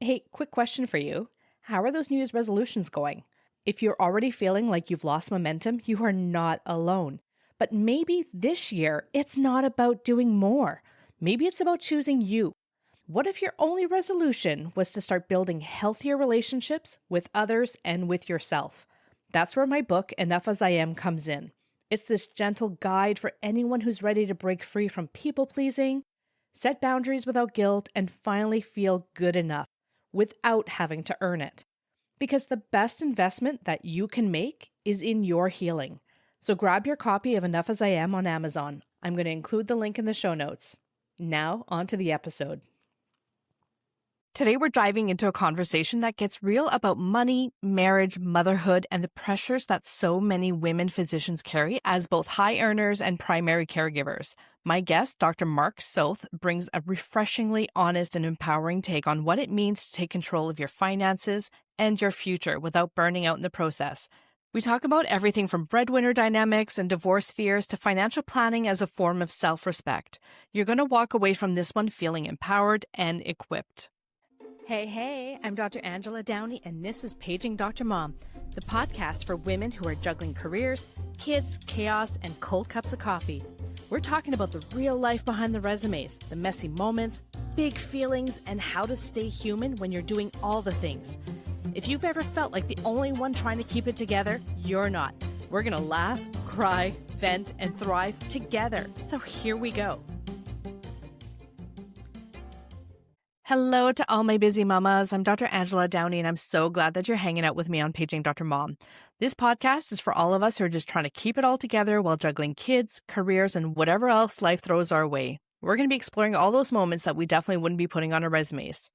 Hey, quick question for you. How are those New Year's resolutions going? If you're already feeling like you've lost momentum, you are not alone. But maybe this year, it's not about doing more. Maybe it's about choosing you. What if your only resolution was to start building healthier relationships with others and with yourself? That's where my book, Enough As I Am, comes in. It's this gentle guide for anyone who's ready to break free from people-pleasing, set boundaries without guilt, and finally feel good enough without having to earn it. Because the best investment that you can make is in your healing. So grab your copy of Enough As I Am on Amazon. I'm going to include the link in the show notes. Now, on to the episode. Today, we're diving into a conversation that gets real about money, marriage, motherhood, and the pressures that so many women physicians carry as both high earners and primary caregivers. My guest, Dr. Mark Soth, brings a refreshingly honest and empowering take on what it means to take control of your finances and your future without burning out in the process. We talk about everything from breadwinner dynamics and divorce fears to financial planning as a form of self-respect. You're going to walk away from this one feeling empowered and equipped. Hey, I'm Dr. Angela Downey, and this is Paging Dr. Mom, the podcast for women who are juggling careers, kids, chaos, and cold cups of coffee. We're talking about the real life behind the resumes, the messy moments, big feelings, and how to stay human when you're doing all the things. If you've ever felt like the only one trying to keep it together, you're not. We're going to laugh, cry, vent, and thrive together. So here we go. Hello to all my busy mamas. I'm Dr. Angela Downey, and I'm so glad that you're hanging out with me on Paging Dr. Mom. This podcast is for all of us who are just trying to keep it all together while juggling kids, careers, and whatever else life throws our way. We're going to be exploring all those moments that we definitely wouldn't be putting on our resumes.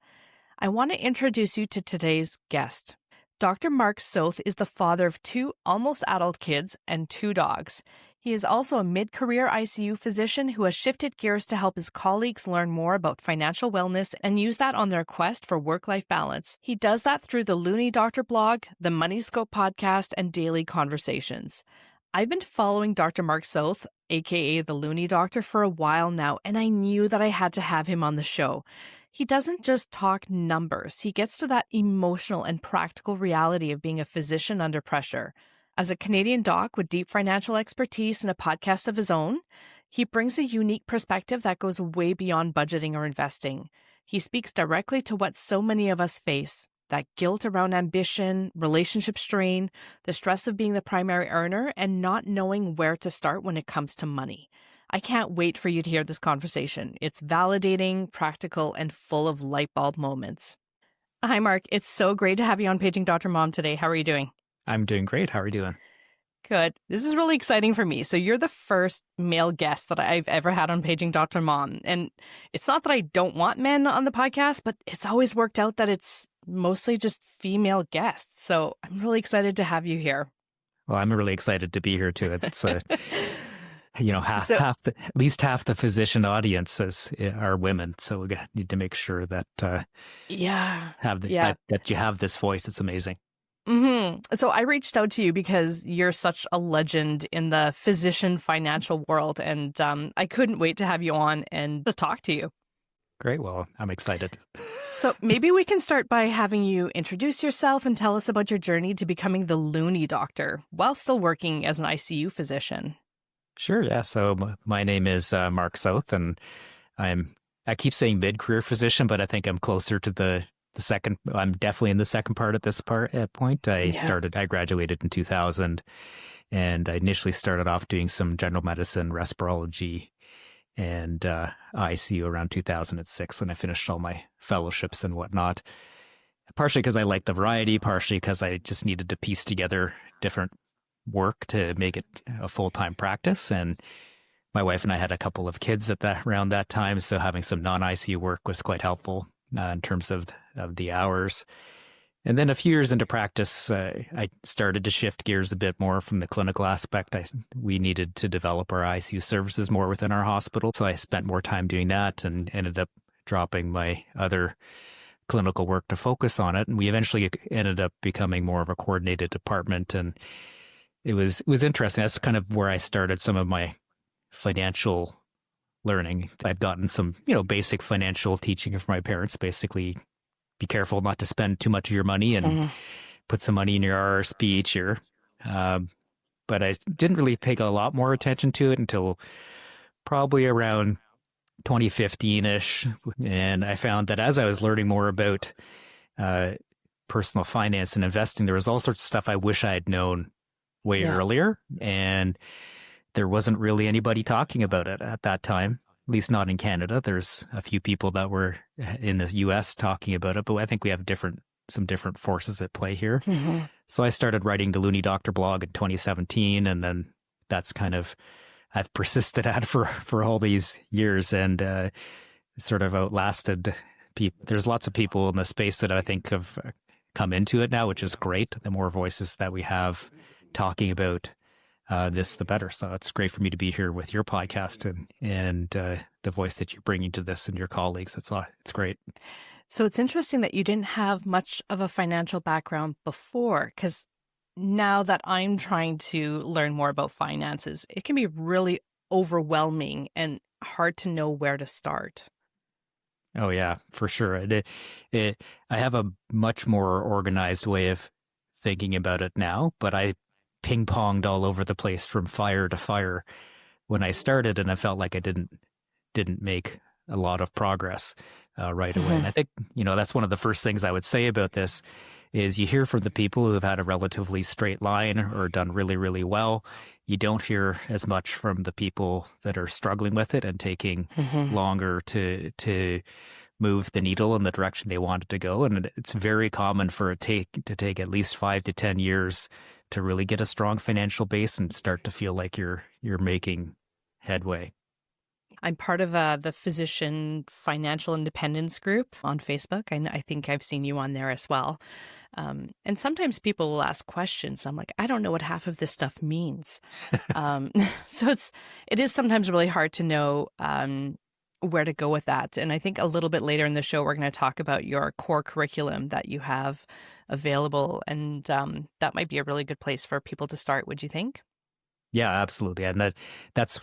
I want to introduce you to today's guest. Dr. Mark Soth is the father of 2 almost adult kids and 2 dogs. He is also a mid-career ICU physician who has shifted gears to help his colleagues learn more about financial wellness and use that on their quest for work-life balance. He does that through the Loonie Doctor blog, the Money Scope podcast, and daily conversations. I've been following Dr. Mark Soth, aka the Loonie Doctor, for a while now, and I knew that I had to have him on the show. He doesn't just talk numbers. He gets to that emotional and practical reality of being a physician under pressure. As a Canadian doc with deep financial expertise and a podcast of his own, he brings a unique perspective that goes way beyond budgeting or investing. He speaks directly to what so many of us face, that guilt around ambition, relationship strain, the stress of being the primary earner, and not knowing where to start when it comes to money. I can't wait for you to hear this conversation. It's validating, practical, and full of light bulb moments. Hi, Mark. It's so great to have you on Paging Dr. Mom today. How are you doing? I'm doing great. How are you doing? Good. This is really exciting for me. So you're the first male guest that I've ever had on Paging Dr. Mom. And it's not that I don't want men on the podcast, but it's always worked out that it's mostly just female guests. So I'm really excited to have you here. Well, I'm really excited to be here too. It's at least half the physician audience are women. So we need to make sure that that you have this voice. It's amazing. Mm-hmm. So I reached out to you because you're such a legend in the physician financial world, and I couldn't wait to have you on and to talk to you. Great. Well, I'm excited. So maybe we can start by having you introduce yourself and tell us about your journey to becoming the Loonie Doctor while still working as an ICU physician. Sure. Yeah. So my name is Mark Soth, and I keep saying mid-career physician, but I think I'm closer to the second. I'm definitely in the second part at this point. I graduated in 2000, and I initially started off doing some general medicine, respirology, and ICU around 2006 when I finished all my fellowships and whatnot. Partially because I liked the variety, partially because I just needed to piece together different work to make it a full-time practice. And my wife and I had a couple of kids around that time, so having some non-ICU work was quite helpful in terms of the hours. And then a few years into practice, I started to shift gears a bit more from the clinical aspect. We needed to develop our ICU services more within our hospital, so I spent more time doing that and ended up dropping my other clinical work to focus on it. And we eventually ended up becoming more of a coordinated department, and it was interesting. That's kind of where I started some of my financial learning. I've gotten some, basic financial teaching from my parents, basically be careful not to spend too much of your money and put some money in your RRSP each year. But I didn't really pay a lot more attention to it until probably around 2015-ish. And I found that as I was learning more about personal finance and investing, there was all sorts of stuff I wish I had known way earlier. And there wasn't really anybody talking about it at that time, at least not in Canada. There's a few people that were in the US talking about it, but I think we have some different forces at play here. So I started writing the Loonie Doctor blog in 2017, and then that's kind of, I've persisted at for all these years, and sort of outlasted people. There's lots of people in the space that I think have come into it now, which is great. The more voices that we have talking about this, the better. So it's great for me to be here with your podcast and the voice that you're bringing to this and your colleagues. It's great. So it's interesting that you didn't have much of a financial background before, because now that I'm trying to learn more about finances, it can be really overwhelming and hard to know where to start. Oh, yeah, for sure. I have a much more organized way of thinking about it now, but I ping-ponged all over the place from fire to fire when I started, and I felt like I didn't make a lot of progress right away. And I think, that's one of the first things I would say about this is you hear from the people who have had a relatively straight line or done really, really well. You don't hear as much from the people that are struggling with it and taking longer to move the needle in the direction they wanted to go. And it's very common for it to take at least 5 to 10 years to really get a strong financial base and start to feel like you're making headway. I'm part of the Physician Financial Independence group on Facebook. I think I've seen you on there as well. And sometimes people will ask questions. I'm like, I don't know what half of this stuff means. So it is sometimes really hard to know where to go with that. And I think a little bit later in the show, we're going to talk about your core curriculum that you have available. And that might be a really good place for people to start. Would you think? Yeah, absolutely. And that's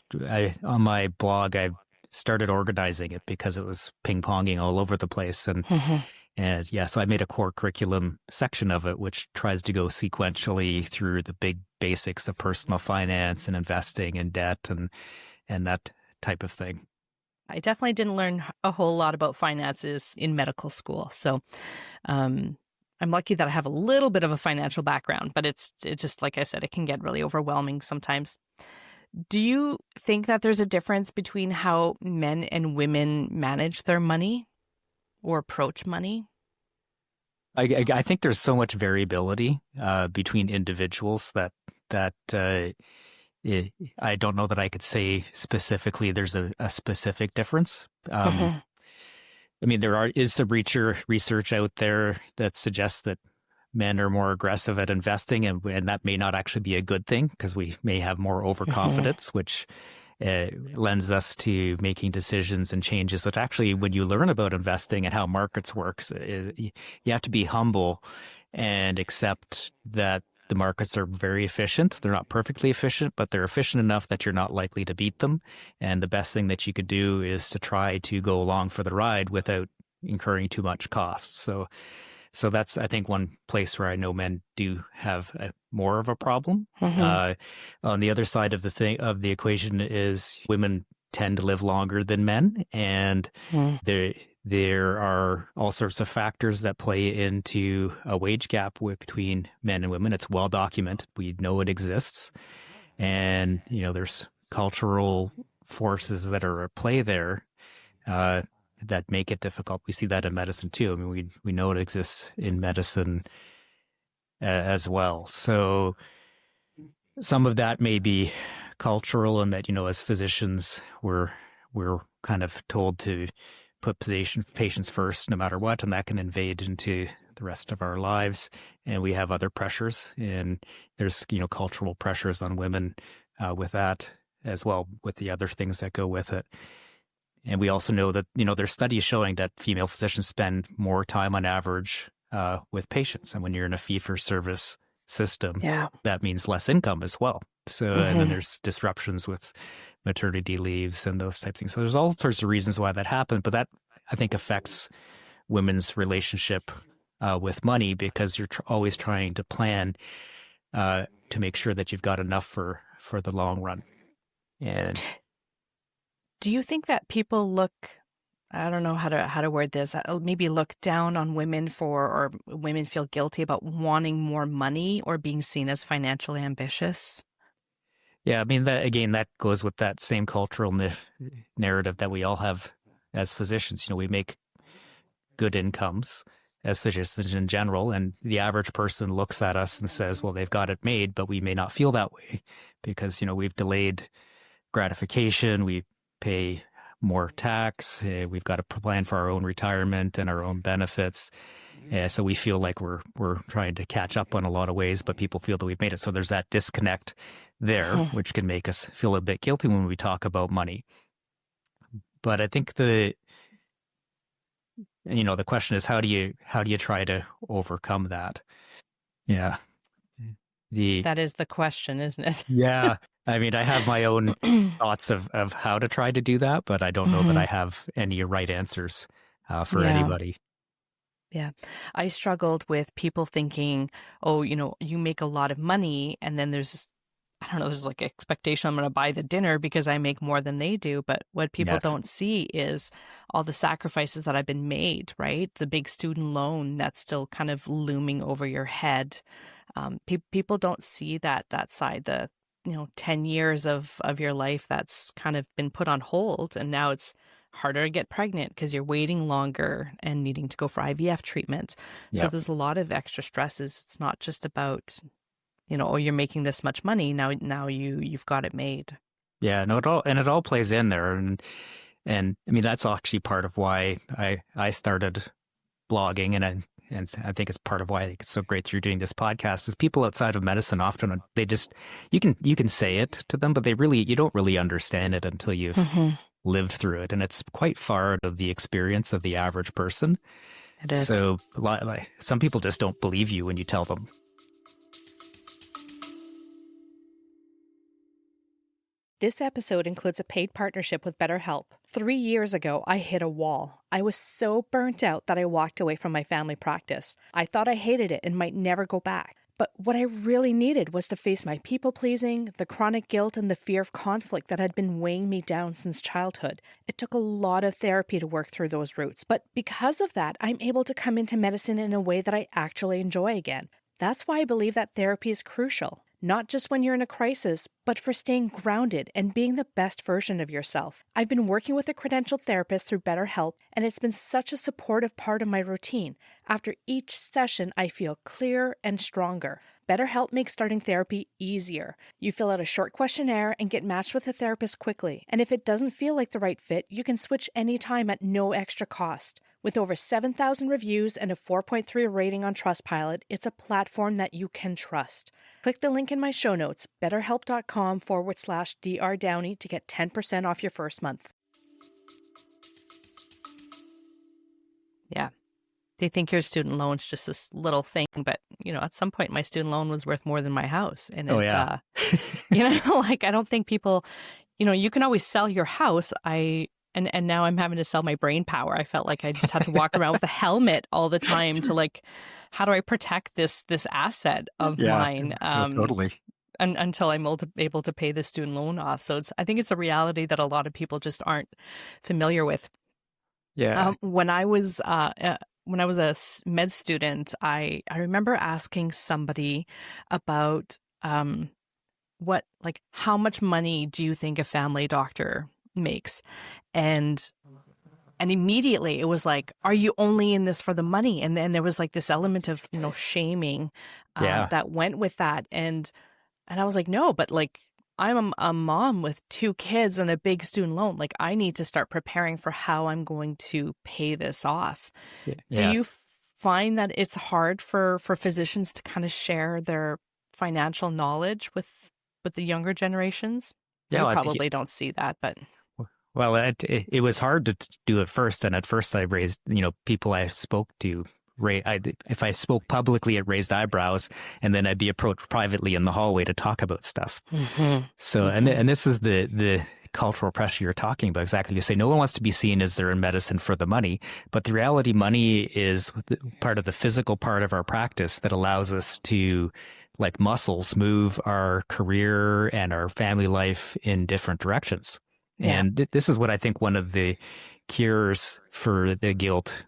on my blog, I started organizing it because it was ping-ponging all over the place. And so I made a core curriculum section of it, which tries to go sequentially through the big basics of personal finance and investing and debt and that type of thing. I definitely didn't learn a whole lot about finances in medical school. So I'm lucky that I have a little bit of a financial background, but it just, like I said, it can get really overwhelming sometimes. Do you think that there's a difference between how men and women manage their money or approach money? I think there's so much variability between individuals that I don't know that I could say specifically there's a specific difference. I mean, is some research out there that suggests that men are more aggressive at investing, and that may not actually be a good thing because we may have more overconfidence, which lends us to making decisions and changes. Which actually, when you learn about investing and how markets work, you have to be humble and accept that the markets are very efficient. They're not perfectly efficient, but they're efficient enough that you're not likely to beat them. And the best thing that you could do is to try to go along for the ride without incurring too much costs. So that's, I think, one place where I know men do have more of a problem. On the other side of the equation is women tend to live longer than men, and there are all sorts of factors that play into a wage gap between men and women. It's well documented. We know it exists. And, there's cultural forces that are at play there that make it difficult. We see that in medicine too. I mean, we know it exists in medicine as well. So some of that may be cultural, and that, as physicians, we're kind of told to put patients first no matter what, and that can invade into the rest of our lives. And we have other pressures, and there's, cultural pressures on women with that as well, with the other things that go with it. And we also know that, there's studies showing that female physicians spend more time on average with patients. And when you're in a fee-for-service system, that means less income as well. So, and then there's disruptions with maternity leaves and those type of things. So there's all sorts of reasons why that happened, but that, I think, affects women's relationship with money, because you're always trying to plan to make sure that you've got enough for the long run. And do you think that people look, I don't know how to word this, maybe look down on women or women feel guilty about wanting more money or being seen as financially ambitious? yeah, I mean, that goes with that same cultural narrative that we all have as physicians. We make good incomes as physicians in general, and the average person looks at us and says, well, they've got it made, but we may not feel that way because, we've delayed gratification, we pay more tax, we've got to plan for our own retirement and our own benefits. So we feel like we're trying to catch up in a lot of ways, but people feel that we've made it. So there's that disconnect there, which can make us feel a bit guilty when we talk about money. But I think the question is, how do you try to overcome that? Yeah. That is the question, isn't it? Yeah. I mean, I have my own thoughts of how to try to do that, but I don't know that I have any right answers for anybody. Yeah. I struggled with people thinking, oh, you make a lot of money, and then there's like expectation I'm going to buy the dinner because I make more than they do. But what people don't see is all the sacrifices that have been made, right? The big student loan that's still kind of looming over your head. People don't see that side, the 10 years of your life that's kind of been put on hold, and now it's harder to get pregnant because you're waiting longer and needing to go for IVF treatment. So there's a lot of extra stresses. It's not just about, oh, you're making this much money, now you've got it made. Yeah, no, it all plays in there, and I mean, that's actually part of why I started blogging, and I think it's part of why it's so great that you're doing this podcast. Is people outside of medicine often, they just, you can say it to them, but you don't really understand it until you've lived through it, and it's quite far out of the experience of the average person. It is. So some people just don't believe you when you tell them. This episode includes a paid partnership with BetterHelp. 3 years ago, I hit a wall. I was so burnt out that I walked away from my family practice. I thought I hated it and might never go back. But what I really needed was to face my people-pleasing, the chronic guilt, and the fear of conflict that had been weighing me down since childhood. It took a lot of therapy to work through those roots. But because of that, I'm able to come into medicine in a way that I actually enjoy again. That's why I believe that therapy is crucial. Not just when you're in a crisis, but for staying grounded and being the best version of yourself. I've been working with a credentialed therapist through BetterHelp, and it's been such a supportive part of my routine. After each session, I feel clearer and stronger. BetterHelp makes starting therapy easier. You fill out a short questionnaire and get matched with a therapist quickly. And if it doesn't feel like the right fit, you can switch anytime at no extra cost. With over 7,000 reviews and a 4.3 rating on Trustpilot, it's a platform that you can trust. Click the link in my show notes, betterhelp.com/Dr. Downey, to get 10% off your first month. Yeah. They think your student loan's just this little thing, but, at some point my student loan was worth more than my house. And I don't think people, you can always sell your house. And now I'm having to sell my brain power. I felt like I just had to walk around with a helmet all the time to how do I protect this asset of mine? Totally. Until I'm able to pay the student loan off. So I think it's a reality that a lot of people just aren't familiar with. Yeah. When I was a med student, I remember asking somebody about how much money do you think a family doctor makes? And immediately it was like, are you only in this for the money? And then there was this element of, shaming that went with that. And I was like, no, but I'm a mom with 2 kids and a big student loan. I need to start preparing for how I'm going to pay this off. Yeah. Do you find that it's hard for physicians to kind of share their financial knowledge with the younger generations? Yeah, you probably don't see that, but... Well, it was hard to do at first. And at first I raised, people I spoke to, if I spoke publicly, it raised eyebrows, and then I'd be approached privately in the hallway to talk about stuff. So, and this is the cultural pressure you're talking about. Exactly. You say no one wants to be seen as they're in medicine for the money, but the reality, money is part of the physical part of our practice that allows us to, like muscles, move our career and our family life in different directions. Yeah. And this is what I think one of the cures for the guilt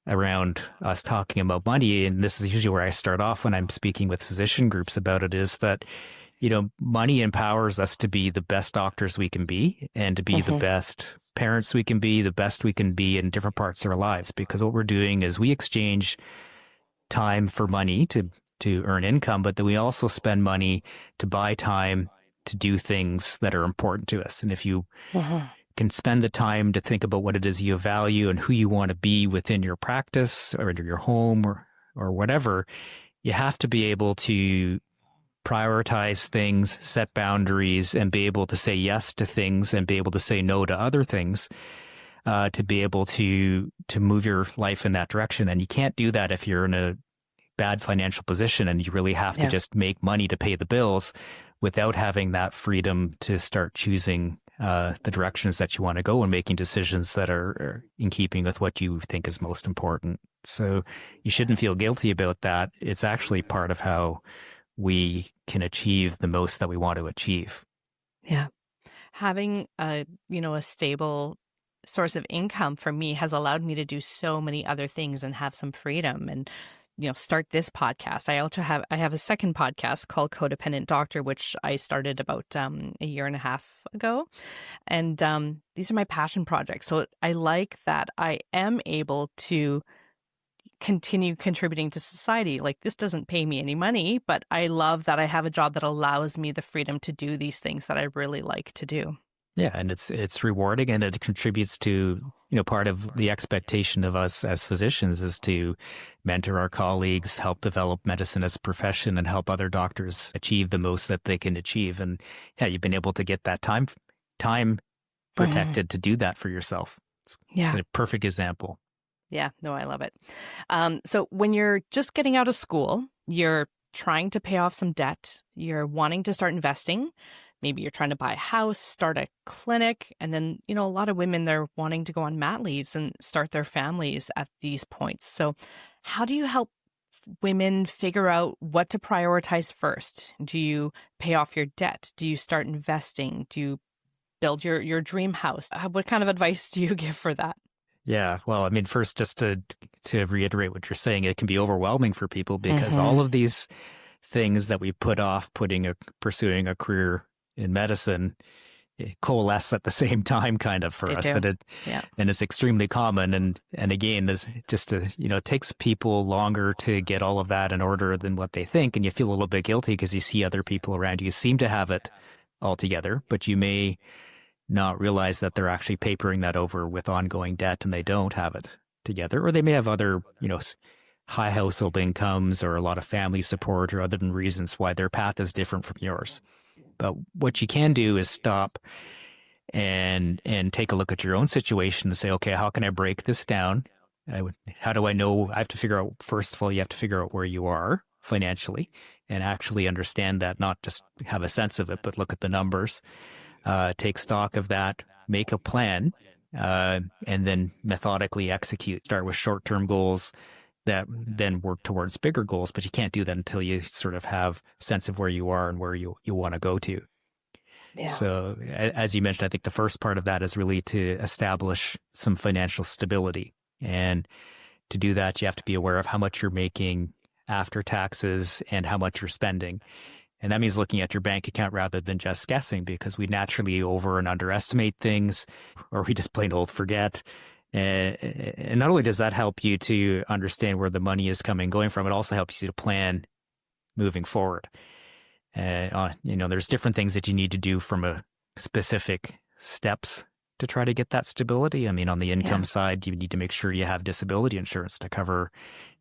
around us talking about money, and this is usually where I start off when I'm speaking with physician groups about it, is that, money empowers us to be the best doctors we can be and to be the best parents we can be, the best we can be in different parts of our lives. Because what we're doing is we exchange time for money to earn income, but then we also spend money to buy time to do things that are important to us. And if you can spend the time to think about what it is you value and who you want to be within your practice or your home or whatever, you have to be able to prioritize things, set boundaries, and be able to say yes to things and be able to say no to other things, to be able to move your life in that direction. And you can't do that if you're in a bad financial position and you really have to just make money to pay the bills without having that freedom to start choosing the directions that you want to go and making decisions that are in keeping with what you think is most important. So you shouldn't feel guilty about that. It's actually part of how we can achieve the most that we want to achieve. Yeah. Having a stable source of income for me has allowed me to do so many other things and have some freedom and, start this podcast. I have a second podcast called Codependent Doctor, which I started about a year and a half ago. And these are my passion projects. So I like that I am able to continue contributing to society. Like, this doesn't pay me any money, but I love that I have a job that allows me the freedom to do these things that I really like to do. Yeah, and it's rewarding, and it contributes to, part of the expectation of us as physicians is to mentor our colleagues, help develop medicine as a profession, and help other doctors achieve the most that they can achieve. And yeah, you've been able to get that time protected to do that for yourself. It's a perfect example. Yeah, no, I love it. So when you're just getting out of school, you're trying to pay off some debt, you're wanting to start investing. Maybe you're trying to buy a house, start a clinic, and then, a lot of women, they're wanting to go on mat leaves and start their families at these points. So how do you help women figure out what to prioritize first? Do you pay off your debt? Do you start investing? Do you build your dream house? What kind of advice do you give for that? Yeah, well, I mean, first, just to reiterate what you're saying, it can be overwhelming for people because all of these things that we put off pursuing a career in medicine coalesce at the same time, kind of, for us. And it's extremely common. And again, it takes people longer to get all of that in order than what they think. And you feel a little bit guilty because you see other people around you seem to have it all together, but you may not realize that they're actually papering that over with ongoing debt and they don't have it together, or they may have other, high household incomes or a lot of family support or other reasons why their path is different from yours. But what you can do is stop and take a look at your own situation and say, okay, how can I break this down? How do I know? I have to figure out, first of all, you have to figure out where you are financially and actually understand that, not just have a sense of it, but look at the numbers, take stock of that, make a plan, and then methodically execute. Start with short-term goals that then work towards bigger goals, but you can't do that until you sort of have a sense of where you are and where you want to go to. Yeah. So as you mentioned, I think the first part of that is really to establish some financial stability. And to do that, you have to be aware of how much you're making after taxes and how much you're spending. And that means looking at your bank account rather than just guessing, because we naturally over and underestimate things, or we just plain old forget. And not only does that help you to understand where the money is going from, it also helps you to plan moving forward. There's different things that you need to do from a specific steps to try to get that stability. I mean, on the income side, you need to make sure you have disability insurance to cover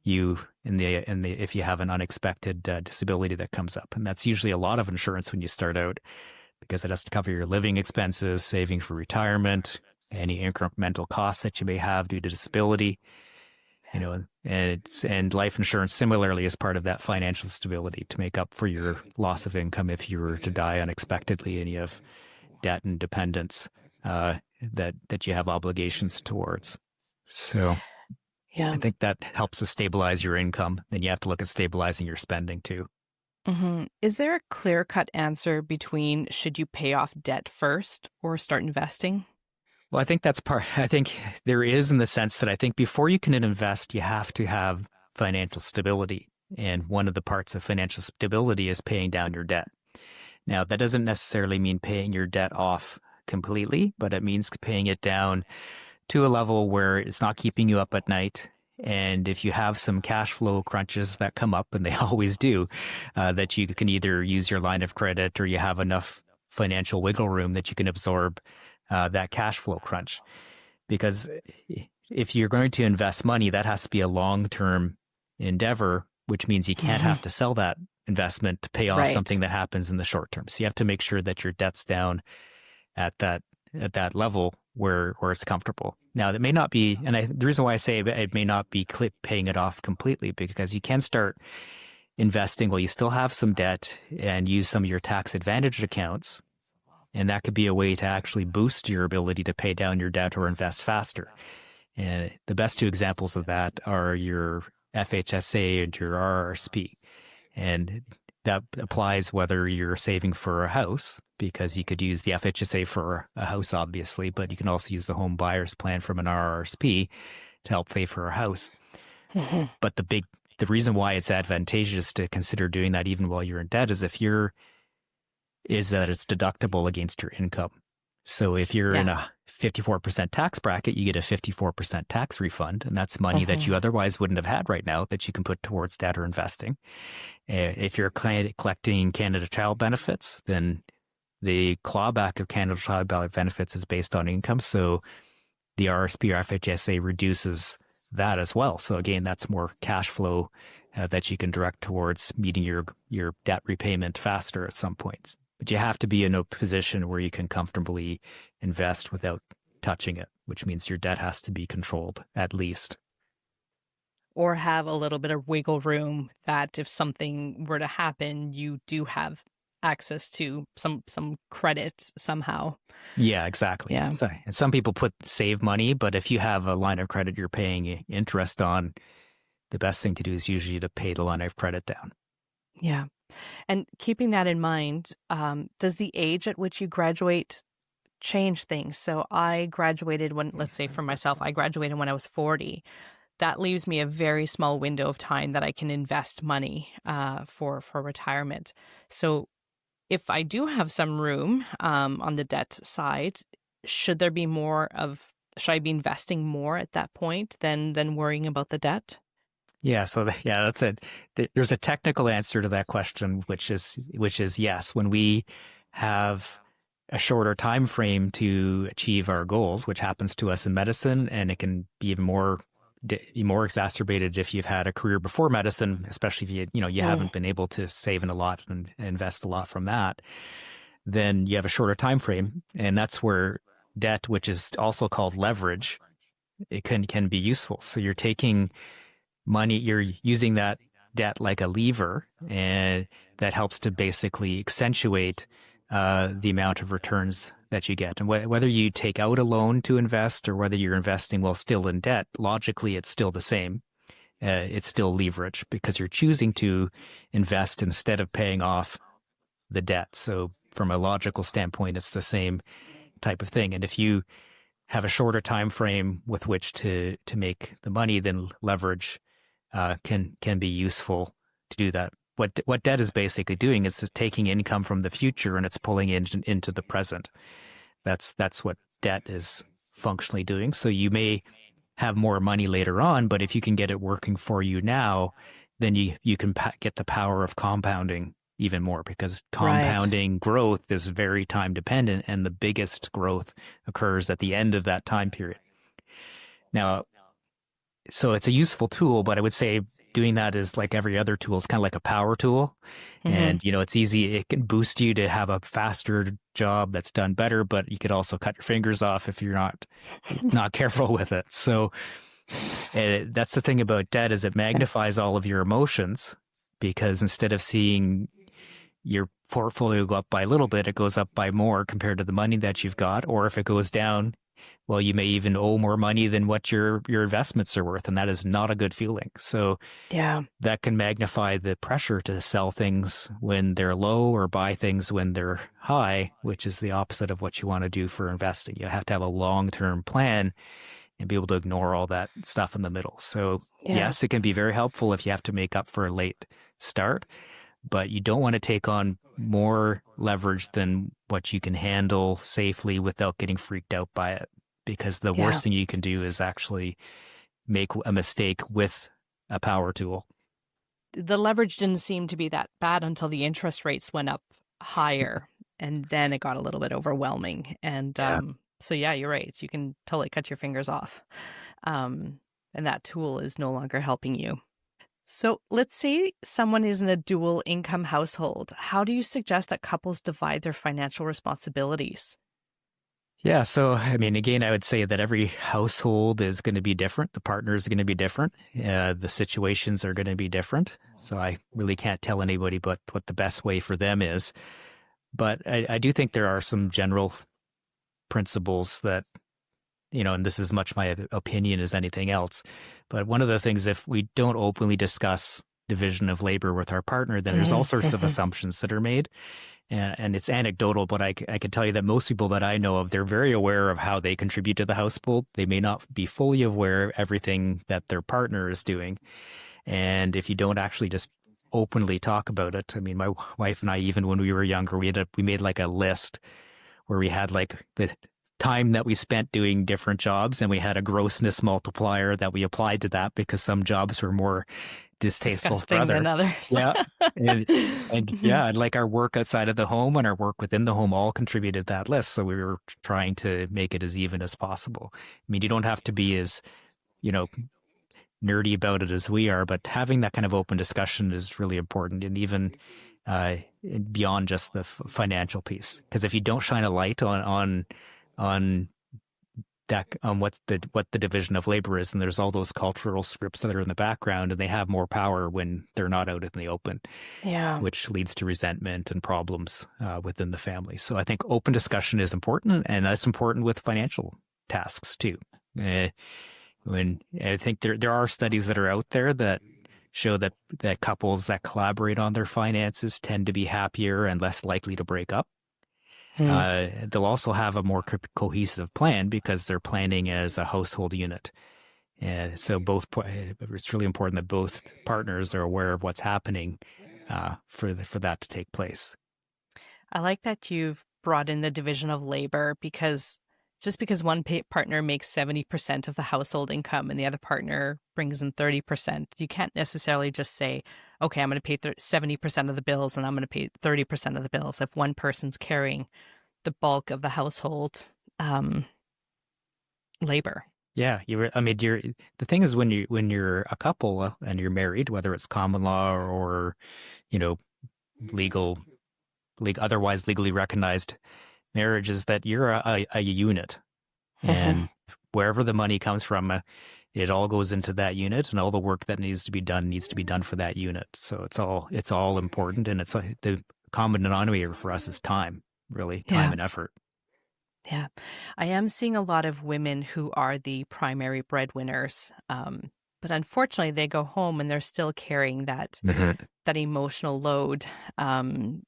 you if you have an unexpected disability that comes up. And that's usually a lot of insurance when you start out, because it has to cover your living expenses, saving for retirement, any incremental costs that you may have due to disability, and life insurance similarly is part of that financial stability to make up for your loss of income if you were to die unexpectedly and you have debt and dependence that you have obligations towards. So Yeah. I think that helps to stabilize your income. Then you have to look at stabilizing your spending too. Is there a clear-cut answer between should you pay off debt first or start investing? Well, I think I think there is, in the sense that I think before you can invest, you have to have financial stability. And one of the parts of financial stability is paying down your debt. Now, that doesn't necessarily mean paying your debt off completely, but it means paying it down to a level where it's not keeping you up at night. And if you have some cash flow crunches that come up, and they always do, that you can either use your line of credit or you have enough financial wiggle room that you can absorb that cash flow crunch. Because if you're going to invest money, that has to be a long-term endeavor, which means you can't have to sell that investment to pay off something that happens in the short term. So you have to make sure that your debt's down at that level where it's comfortable. Now, that may not be, and the reason why I say it may not be paying it off completely, because you can start investing while you still have some debt and use some of your tax advantage accounts. And that could be a way to actually boost your ability to pay down your debt or invest faster. And the best two examples of that are your FHSA and your RRSP. And that applies whether you're saving for a house, because you could use the FHSA for a house, obviously, but you can also use the home buyer's plan from an RRSP to help pay for a house. But the reason why it's advantageous to consider doing that even while you're in debt is that it's deductible against your income. So if you're in a 54% tax bracket, you get a 54% tax refund, and that's money that you otherwise wouldn't have had right now that you can put towards debt or investing. If you're collecting Canada Child benefits, then the clawback of Canada Child benefits is based on income. So the RSP or FHSA reduces that as well. So again, that's more cash flow that you can direct towards meeting your debt repayment faster at some points. But you have to be in a position where you can comfortably invest without touching it, which means your debt has to be controlled at least. Or have a little bit of wiggle room that if something were to happen, you do have access to some credit somehow. Yeah, exactly. Yeah. So, and some people save money, but if you have a line of credit you're paying interest on, the best thing to do is usually to pay the line of credit down. Yeah. And keeping that in mind, does the age at which you graduate change things? So I graduated let's say for myself, I graduated when I was 40. That leaves me a very small window of time that I can invest money for retirement. So if I do have some room on the debt side, should I be investing more at that point than worrying about the debt? Yeah, that's it. There's a technical answer to that question, which is yes. When we have a shorter time frame to achieve our goals, which happens to us in medicine, and it can be even more exacerbated if you've had a career before medicine, especially if you haven't been able to save in a lot and invest a lot from that, then you have a shorter time frame, and that's where debt, which is also called leverage, it can be useful. So you're taking money, you're using that debt like a lever, and that helps to basically accentuate the amount of returns that you get. And whether you take out a loan to invest or whether you're investing while still in debt, logically it's still the same. It's still leverage because you're choosing to invest instead of paying off the debt. So from a logical standpoint, it's the same type of thing. And if you have a shorter time frame with which to make the money, then leverage can be useful to do that. What debt is basically doing is it's taking income from the future and it's pulling it into the present. That's what debt is functionally doing. So you may have more money later on, but if you can get it working for you now, then you can get the power of compounding even more, because compounding growth is very time dependent, and the biggest growth occurs at the end of that time period. Now, so it's a useful tool, but I would say doing that is like every other tool. It's kind of like a power tool. And, it's easy. It can boost you to have a faster job that's done better, but you could also cut your fingers off if you're not careful with it. So that's the thing about debt, is it magnifies all of your emotions, because instead of seeing your portfolio go up by a little bit, it goes up by more compared to the money that you've got. Or if it goes down, well, you may even owe more money than what your investments are worth, and that is not a good feeling. So Yeah. that can magnify the pressure to sell things when they're low or buy things when they're high, which is the opposite of what you want to do for investing. You have to have a long-term plan and be able to ignore all that stuff in the middle. So yes, it can be very helpful if you have to make up for a late start, but you don't want to take on more leverage than what you can handle safely without getting freaked out by it. Because the worst thing you can do is actually make a mistake with a power tool. The leverage didn't seem to be that bad until the interest rates went up higher, and then it got a little bit overwhelming. And so, yeah, you're right. You can totally cut your fingers off. And that tool is no longer helping you. So let's say someone is in a dual income household. How do you suggest that couples divide their financial responsibilities? Yeah. So, I mean, again, I would say that every household is going to be different. The partners are going to be different. The situations are going to be different. So I really can't tell anybody but what the best way for them is. But I do think there are some general principles that, and this is much my opinion as anything else. But one of the things, if we don't openly discuss division of labor with our partner, then there's all sorts of assumptions that are made. And it's anecdotal, but I can tell you that most people that I know of, they're very aware of how they contribute to the household. They may not be fully aware of everything that their partner is doing. And if you don't actually just openly talk about it, I mean, my wife and I, even when we were younger, we made like a list where we had like the time that we spent doing different jobs, and we had a grossness multiplier that we applied to that because some jobs were more distasteful for than others. Yeah. And yeah, like our work outside of the home and our work within the home all contributed to that list. So we were trying to make it as even as possible. I mean, you don't have to be as, nerdy about it as we are, but having that kind of open discussion is really important. And even beyond just the financial piece, because if you don't shine a light on that, what the division of labor is, and there's all those cultural scripts that are in the background, and they have more power when they're not out in the open, which leads to resentment and problems within the family. So I think open discussion is important, and that's important with financial tasks too. When I think there are studies that are out there that show that couples that collaborate on their finances tend to be happier and less likely to break up. They'll also have a more cohesive plan because they're planning as a household unit. So it's really important that both partners are aware of what's happening for that to take place. I like that you've brought in the division of labor, because just because one partner makes 70% of the household income and the other partner brings in 30%, you can't necessarily just say, okay, I'm going to pay 70% of the bills and I'm going to pay 30% of the bills if one person's carrying the bulk of the household labor. Yeah, the thing is, when you're a couple and you're married, whether it's common law or otherwise legally recognized marriage, is that you're a unit, and wherever the money comes from, it all goes into that unit, and all the work that needs to be done for that unit. So it's all important, and it's the common denominator for us is time, really, time and effort. Yeah, I am seeing a lot of women who are the primary breadwinners, but unfortunately, they go home and they're still carrying that emotional load, and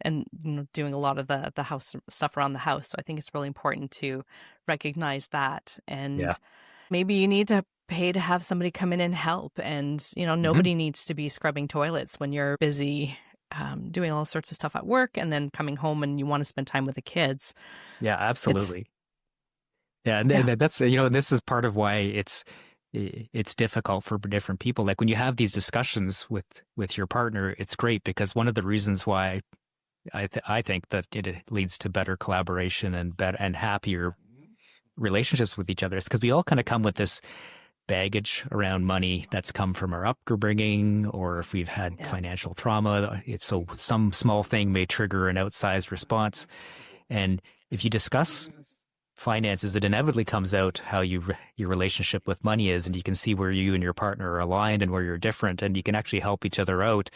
doing a lot of the house stuff around the house. So I think it's really important to recognize that, and maybe you need to pay to have somebody come in and help. And nobody needs to be scrubbing toilets when you're busy doing all sorts of stuff at work, and then coming home and you want to spend time with the kids. Yeah, absolutely. And that's this is part of why it's difficult for different people. Like when you have these discussions with your partner, it's great, because one of the reasons why I think that it leads to better collaboration and happier relationships with each other is because we all kind of come with this baggage around money that's come from our upbringing, or if we've had financial trauma, so some small thing may trigger an outsized response. And if you discuss finances, it inevitably comes out how your relationship with money is, and you can see where you and your partner are aligned and where you're different, and you can actually help each other out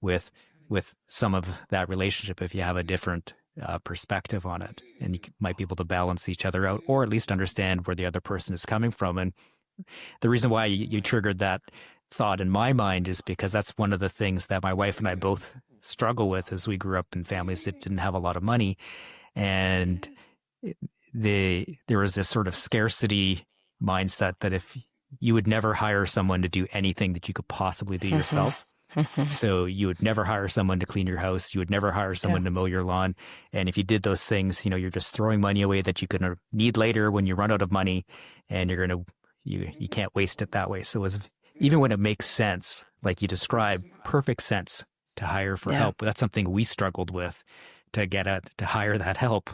with with some of that relationship if you have a different perspective on it, and you might be able to balance each other out, or at least understand where the other person is coming from. And the reason why you triggered that thought in my mind is because that's one of the things that my wife and I both struggle with as we grew up in families that didn't have a lot of money. And there was this sort of scarcity mindset that if you would never hire someone to do anything that you could possibly do yourself. So you would never hire someone to clean your house. You would never hire someone to mow your lawn. And if you did those things, you're just throwing money away that you're going to need later when you run out of money, and you can't waste it that way. So even when it makes sense, like you described, perfect sense to hire for help, that's something we struggled with to hire that help,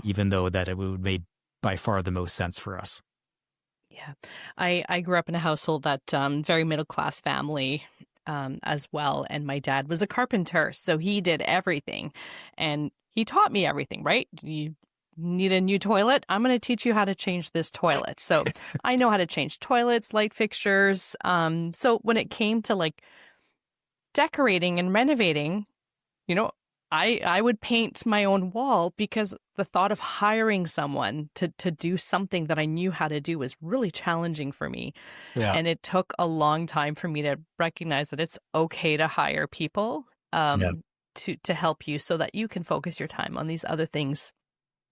even though that it would made by far the most sense for us. Yeah. I grew up in a household that very middle-class family as well. And my dad was a carpenter, so he did everything. And he taught me everything, right? You need a new toilet? I'm going to teach you how to change this toilet. So I know how to change toilets, light fixtures. So when it came to like decorating and renovating, I would paint my own wall because the thought of hiring someone to do something that I knew how to do was really challenging for me. Yeah. And it took a long time for me to recognize that it's okay to hire people to help you so that you can focus your time on these other things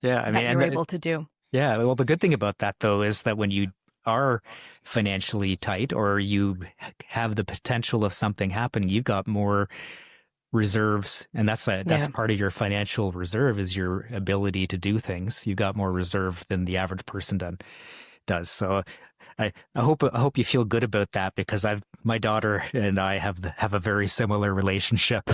that you're able to do. Yeah. Well, the good thing about that, though, is that when you are financially tight or you have the potential of something happening, you've got more reserves, and that's part of your financial reserve is your ability to do things. You got more reserve than the average person does. So I hope you feel good about that, because my daughter and I have a very similar relationship.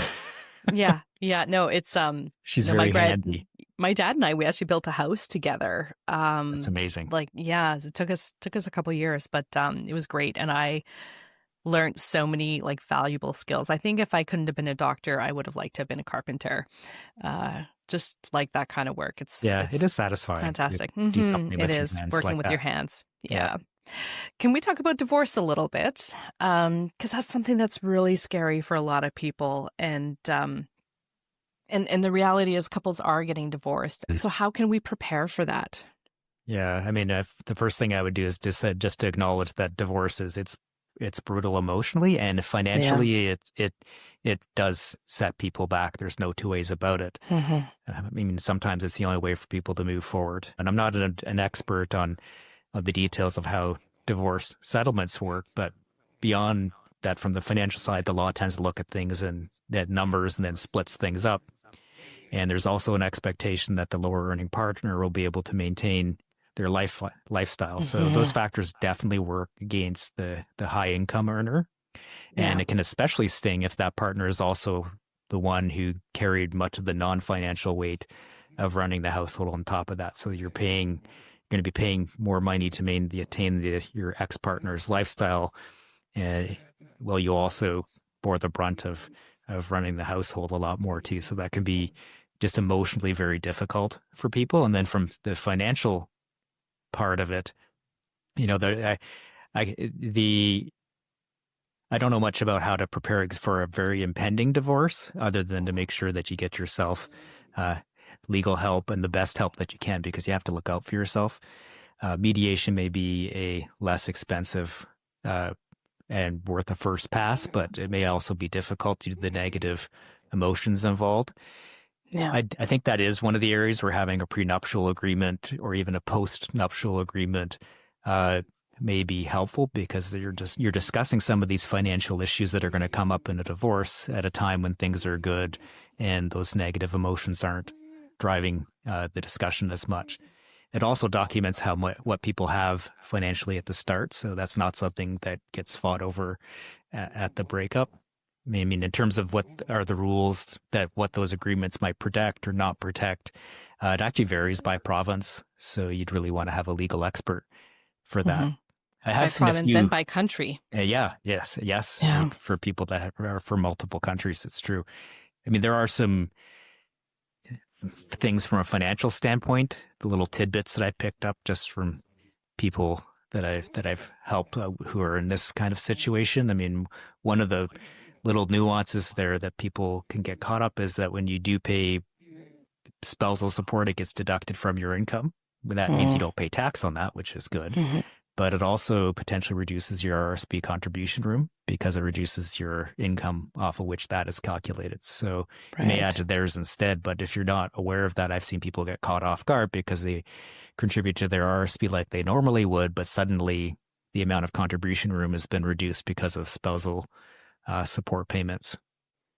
Yeah. No, it's she's very handy. My dad and I, we actually built a house together. That's amazing. It took us a couple of years, but it was great, and I learned so many valuable skills. I think if I couldn't have been a doctor, I would have liked to have been a carpenter. Just like that kind of work. It is satisfying. Fantastic. Do something with it your is hands working like with that. your hands. Yeah. Can we talk about divorce a little bit? Because that's something that's really scary for a lot of people. And the reality is couples are getting divorced. So how can we prepare for that? Yeah. I mean, the first thing I would do is just to acknowledge that divorce it's brutal emotionally, and financially it does set people back. There's no two ways about it. I mean, sometimes it's the only way for people to move forward. And I'm not an expert on the details of how divorce settlements work, but beyond that, from the financial side, the law tends to look at things and at numbers and then splits things up. And there's also an expectation that the lower earning partner will be able to maintain their lifestyle. So those factors definitely work against the high income earner. And it can especially sting if that partner is also the one who carried much of the non-financial weight of running the household on top of that. So you're going to be paying more money to maintain your ex-partner's lifestyle. Well, you also bore the brunt of running the household a lot more too. So that can be just emotionally very difficult for people. And then from the financial part of it, I don't know much about how to prepare for a very impending divorce, other than to make sure that you get yourself legal help and the best help that you can, because you have to look out for yourself. Mediation may be a less expensive and worth a first pass, but it may also be difficult due to the negative emotions involved. Yeah. I think that is one of the areas where having a prenuptial agreement or even a post-nuptial agreement may be helpful, because you're discussing some of these financial issues that are going to come up in a divorce at a time when things are good and those negative emotions aren't driving the discussion as much. It also documents what people have financially at the start, so that's not something that gets fought over at the breakup. I mean, in terms of what are the rules what those agreements might protect or not protect, it actually varies by province. So you'd really want to have a legal expert for that. I have by province and by country. Yes. Yeah. For people that are for multiple countries, it's true. I mean, there are some things from a financial standpoint, the little tidbits that I picked up just from people that I've helped who are in this kind of situation. I mean, one of the little nuances there that people can get caught up is that when you do pay spousal support, it gets deducted from your income. That means you don't pay tax on that, which is good. But it also potentially reduces your RSP contribution room because it reduces your income off of which that is calculated. So you may add to theirs instead. But if you're not aware of that, I've seen people get caught off guard because they contribute to their RSP like they normally would, but suddenly the amount of contribution room has been reduced because of spousal support payments.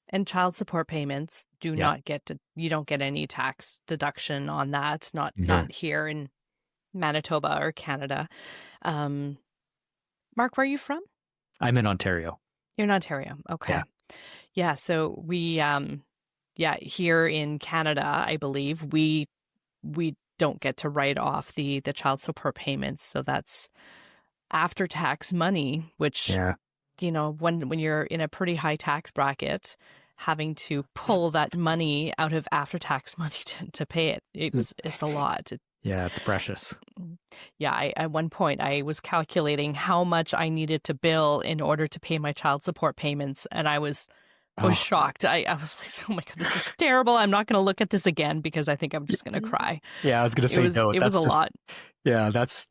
And child support payments do not you don't get any tax deduction on that, not here in Manitoba or Canada. Mark, where are you from? I'm in Ontario. You're in Ontario. Okay. Yeah. So we, here in Canada, I believe we don't get to write off the child support payments. So that's after tax money, which, when you're in a pretty high tax bracket, having to pull that money out of after tax money to pay it, it's a lot. Yeah, it's precious. Yeah, at one point I was calculating how much I needed to bill in order to pay my child support payments, and I was shocked. I was like, oh my God, this is terrible. I'm not going to look at this again because I think I'm just going to cry. Yeah, I was going to say no. It was a lot. Yeah, that's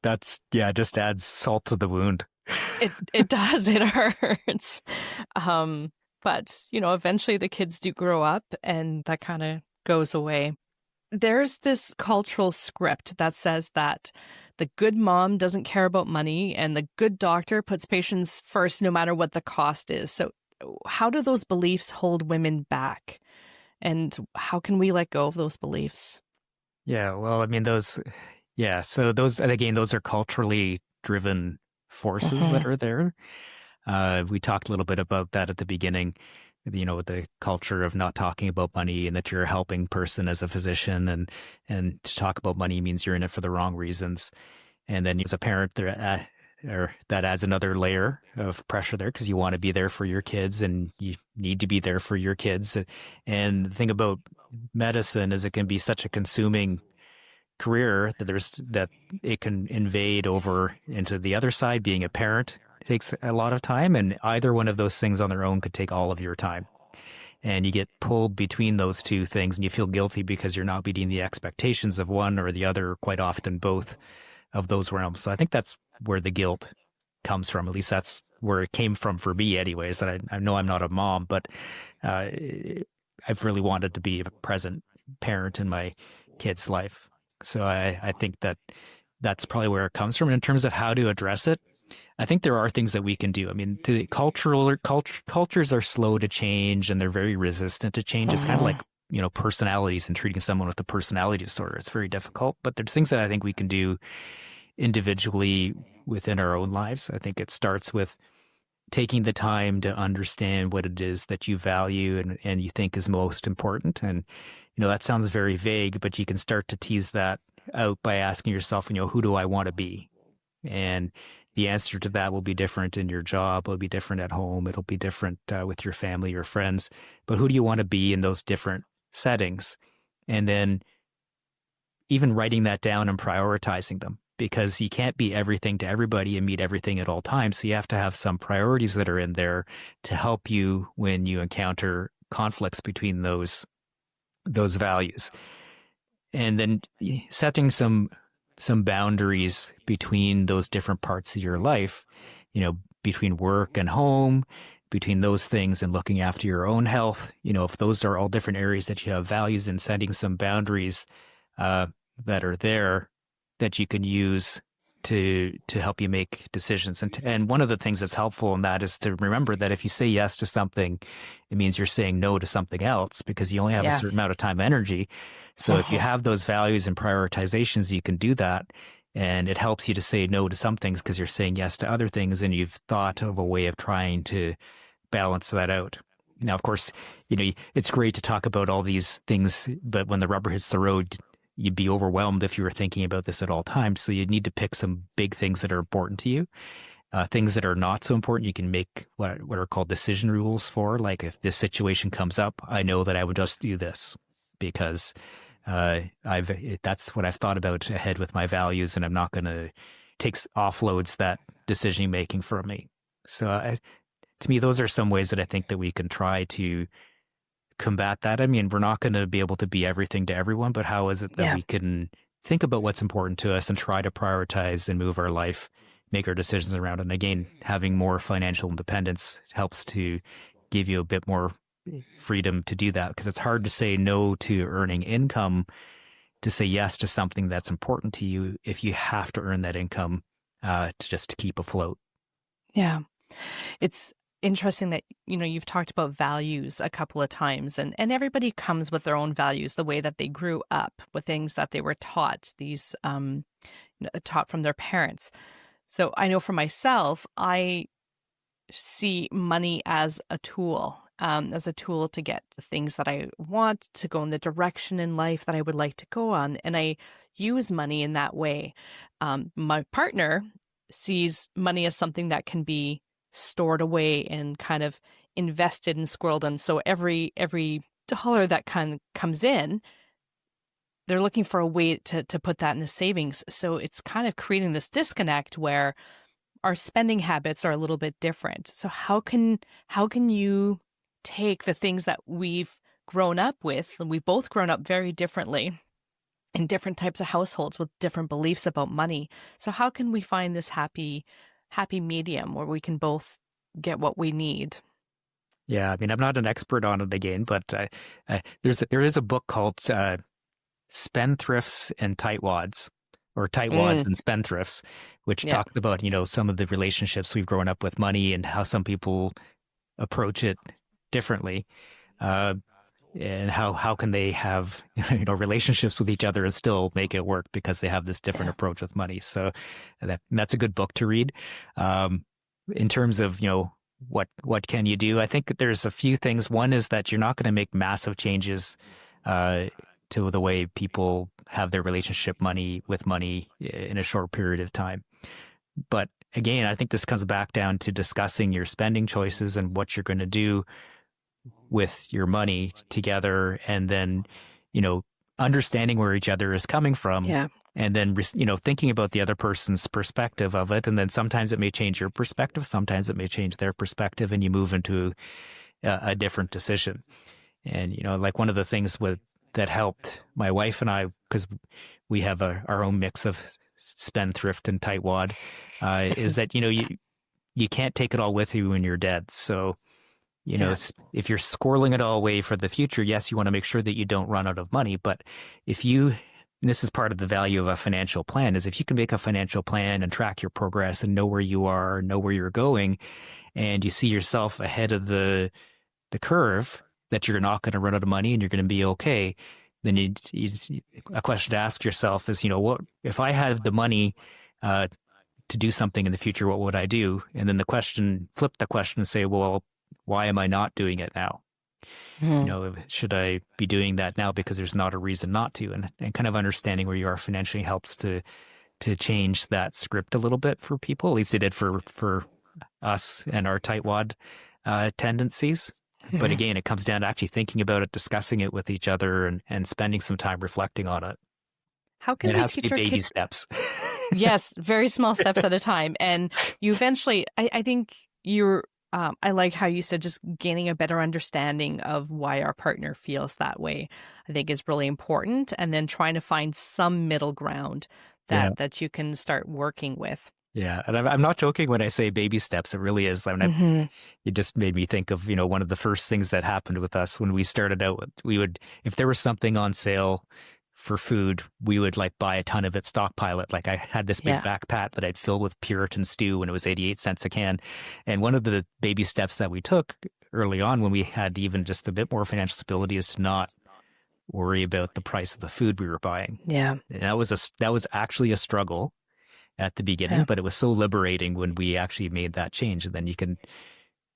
just adds salt to the wound. It does. It hurts. But, eventually the kids do grow up and that kind of goes away. There's this cultural script that says that the good mom doesn't care about money and the good doctor puts patients first no matter what the cost is. So how do those beliefs hold women back? And how can we let go of those beliefs? Yeah, well, I mean, so those are culturally driven forces that are there. We talked a little bit about that at the beginning, the culture of not talking about money and that you're a helping person as a physician, and to talk about money means you're in it for the wrong reasons. And then as a parent, that adds another layer of pressure there because you want to be there for your kids and you need to be there for your kids. And the thing about medicine is it can be such a consuming career that it can invade over into the other side. Being a parent takes a lot of time, and either one of those things on their own could take all of your time. And you get pulled between those two things and you feel guilty because you're not meeting the expectations of one or the other, quite often both of those realms. So I think that's where the guilt comes from. At least that's where it came from for me anyways. I know I'm not a mom, but I've really wanted to be a present parent in my kid's life. So I think that's probably where it comes from. And in terms of how to address it, I think there are things that we can do. I mean, cultures are slow to change and they're very resistant to change. It's kind of like, personalities and treating someone with a personality disorder. It's very difficult, but there's things that I think we can do individually within our own lives. I think it starts with taking the time to understand what it is that you value and you think is most important. And, that sounds very vague, but you can start to tease that out by asking yourself, who do I want to be? And the answer to that will be different in your job. It'll be different at home. It'll be different with your family or friends. But who do you want to be in those different settings? And then even writing that down and prioritizing them, because you can't be everything to everybody and meet everything at all times. So you have to have some priorities that are in there to help you when you encounter conflicts between those values. And then setting some boundaries between those different parts of your life, between work and home, between those things and looking after your own health, if those are all different areas that you have values in, setting some boundaries that are there that you can use to help you make decisions. And one of the things that's helpful in that is to remember that if you say yes to something, it means you're saying no to something else because you only have a certain amount of time and energy. So if you have those values and prioritizations, you can do that. And it helps you to say no to some things because you're saying yes to other things and you've thought of a way of trying to balance that out. Now, of course, it's great to talk about all these things, but when the rubber hits the road, you'd be overwhelmed if you were thinking about this at all times. So you need to pick some big things that are important to you. Things that are not so important, you can make what are called decision rules for. Like if this situation comes up, I know that I would just do this because that's what I've thought about ahead with my values, and I'm not going to offloads that decision making from me. So to me, those are some ways that I think that we can try to combat that. I mean, we're not going to be able to be everything to everyone, but how is it that we can think about what's important to us and try to prioritize and move our life, make our decisions around it? And again, having more financial independence helps to give you a bit more freedom to do that, because it's hard to say no to earning income, to say yes to something that's important to you if you have to earn that income to keep afloat. Yeah. It's interesting that, you've talked about values a couple of times, and everybody comes with their own values, the way that they grew up, with things that they were taught, these taught from their parents. So I know for myself, I see money as a tool to get the things that I want, to go in the direction in life that I would like to go on. And I use money in that way. My partner sees money as something that can be stored away and kind of invested and squirreled. And so every dollar that comes in, they're looking for a way to put that into savings. So it's kind of creating this disconnect where our spending habits are a little bit different. So how can you take the things that we've grown up with, and we've both grown up very differently in different types of households with different beliefs about money. So how can we find this happy medium where we can both get what we need? Yeah, I mean, I'm not an expert on it again, but there is a book called Spendthrifts and Tightwads, or Tightwads and Spendthrifts, which talked about, some of the relationships we've grown up with money and how some people approach it differently. And how can they have, relationships with each other and still make it work because they have this different approach with money. So that's a good book to read. In terms of, what can you do? I think that there's a few things. One is that you're not going to make massive changes to the way people have their relationship with money in a short period of time. But again, I think this comes back down to discussing your spending choices and what you're going to do with your money together, and then, understanding where each other is coming from. Yeah. And then, thinking about the other person's perspective of it. And then sometimes it may change your perspective. Sometimes it may change their perspective, and you move into a different decision. And, like one of the things that helped my wife and I, because we have our own mix of spendthrift and tightwad, is that, you can't take it all with you when you're dead. So, if you're squirreling it all away for the future, yes, you want to make sure that you don't run out of money. But and this is part of the value of a financial plan, is if you can make a financial plan and track your progress and know where you are, know where you're going, and you see yourself ahead of the curve, that you're not going to run out of money and you're going to be okay, then a question to ask yourself is, what if I had the money to do something in the future, what would I do? And then flip the question and say, well, why am I not doing it now? Should I be doing that now because there's not a reason not to? And kind of understanding where you are financially helps to change that script a little bit for people. At least it did for us and our tightwad tendencies. But again, it comes down to actually thinking about it, discussing it with each other, and spending some time reflecting on it. How can we teach our baby kids? Steps? Yes, very small steps at a time. And you eventually, I think I like how you said just gaining a better understanding of why our partner feels that way, I think is really important. And then trying to find some middle ground that you can start working with. Yeah. And I'm not joking when I say baby steps. It really is. I mean, it just made me think of, one of the first things that happened with us when we started out. If there was something on sale for food, we would buy a ton of it, stockpile it. I had this big backpack that I'd fill with Puritan stew when it was 88 cents a can. And one of the baby steps that we took early on when we had even just a bit more financial stability is to not worry about the price of the food we were buying. Yeah. And that was actually a struggle at the beginning, but it was so liberating when we actually made that change. And then